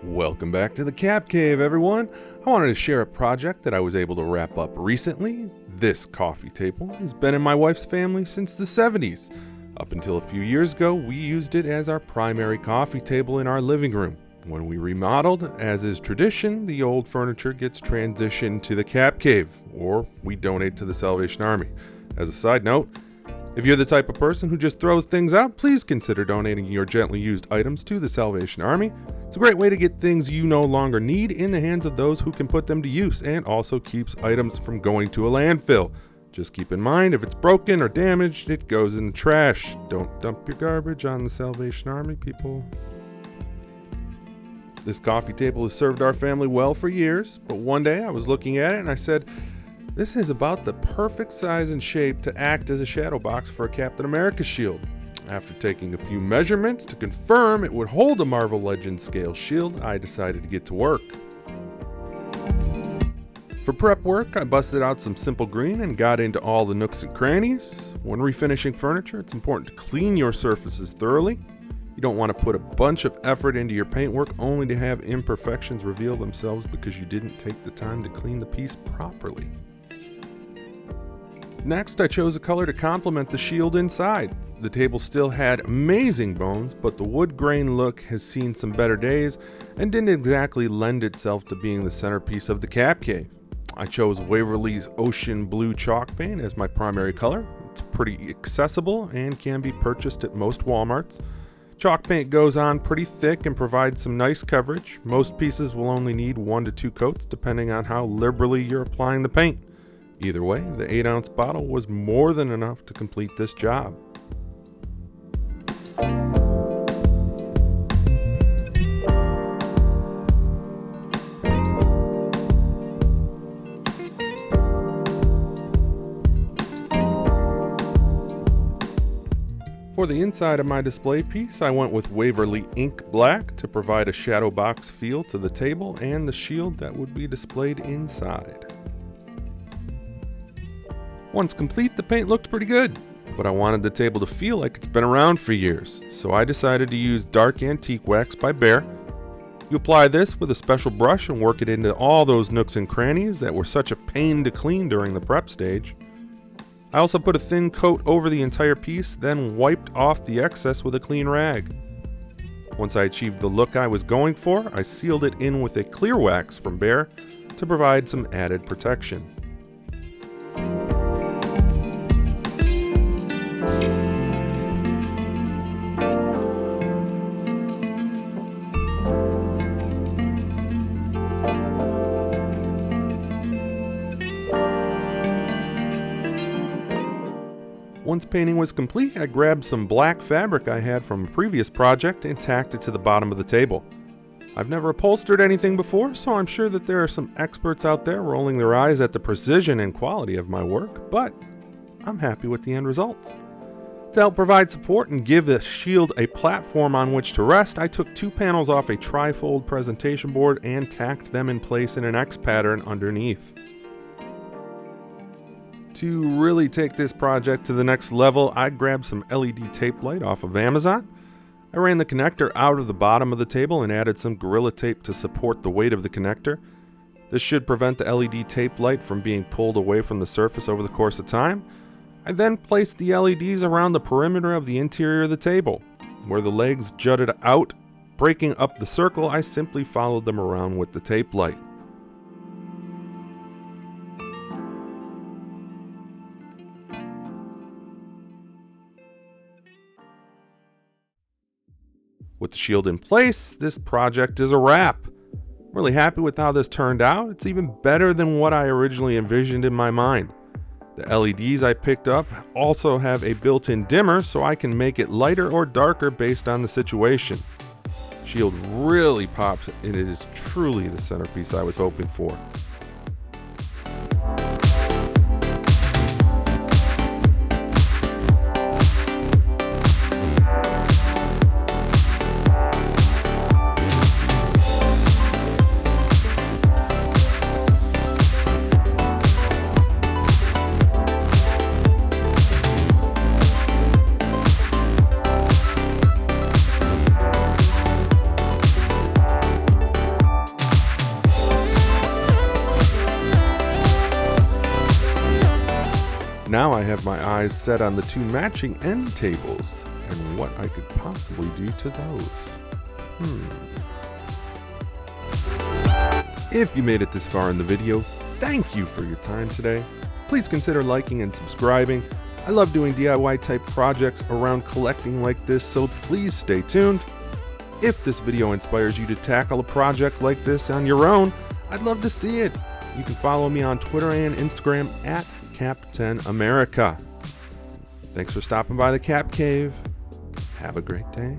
Welcome back to the Cap Cave, everyone. I wanted to share a project that I was able to wrap up recently. This coffee table has been in my wife's family since the 70s. Up until a few years ago, we used it as our primary coffee table in our living room. When we remodeled, as is tradition, the old furniture gets transitioned to the Cap Cave, or we donate to the Salvation Army. As a side note, if you're the type of person who just throws things out, please consider donating your gently used items to the Salvation Army. It's a great way to get things you no longer need in the hands of those who can put them to use, and also keeps items from going to a landfill. Just keep in mind, if it's broken or damaged, it goes in the trash. Don't dump your garbage on the Salvation Army, people. This coffee table has served our family well for years, but one day I was looking at it and I said, this is about the perfect size and shape to act as a shadow box for a Captain America shield. After taking a few measurements to confirm it would hold a Marvel Legends scale shield, I decided to get to work. For prep work, I busted out some simple green and got into all the nooks and crannies. When refinishing furniture, it's important to clean your surfaces thoroughly. You don't want to put a bunch of effort into your paintwork only to have imperfections reveal themselves because you didn't take the time to clean the piece properly. Next, I chose a color to complement the shield inside. The table still had amazing bones, but the wood grain look has seen some better days and didn't exactly lend itself to being the centerpiece of the Cap Cave. I chose Waverly's Ocean Blue chalk paint as my primary color. It's pretty accessible and can be purchased at most Walmarts. Chalk paint goes on pretty thick and provides some nice coverage. Most pieces will only need 1 to 2 coats depending on how liberally you're applying the paint. Either way, the 8-ounce bottle was more than enough to complete this job. For the inside of my display piece, I went with Waverly Ink Black to provide a shadow box feel to the table and the shield that would be displayed inside. Once complete, the paint looked pretty good, but I wanted the table to feel like it's been around for years, so I decided to use Dark Antique Wax by Behr. You apply this with a special brush and work it into all those nooks and crannies that were such a pain to clean during the prep stage. I also put a thin coat over the entire piece, then wiped off the excess with a clean rag. Once I achieved the look I was going for, I sealed it in with a clear wax from Behr to provide some added protection. Once painting was complete, I grabbed some black fabric I had from a previous project and tacked it to the bottom of the table. I've never upholstered anything before, so I'm sure that there are some experts out there rolling their eyes at the precision and quality of my work, but I'm happy with the end results. To help provide support and give the shield a platform on which to rest, I took 2 panels off a tri-fold presentation board and tacked them in place in an X pattern underneath. To really take this project to the next level, I grabbed some LED tape light off of Amazon. I ran the connector out of the bottom of the table and added some Gorilla Tape to support the weight of the connector. This should prevent the LED tape light from being pulled away from the surface over the course of time. I then placed the LEDs around the perimeter of the interior of the table. Where the legs jutted out, breaking up the circle, I simply followed them around with the tape light. With the shield in place, this project is a wrap. I'm really happy with how this turned out. It's even better than what I originally envisioned in my mind. The LEDs I picked up also have a built-in dimmer, so I can make it lighter or darker based on the situation. Shield really pops, and it is truly the centerpiece I was hoping for. have my eyes set on the two matching end tables and what I could possibly do to those. If you made it this far in the video, thank you for your time today. Please consider liking and subscribing. I love doing DIY type projects around collecting like this, so please stay tuned. If this video inspires you to tackle a project like this on your own, I'd love to see it. You can follow me on Twitter and Instagram at Cap10America. Thanks for stopping by the Cap Cave. Have a great day.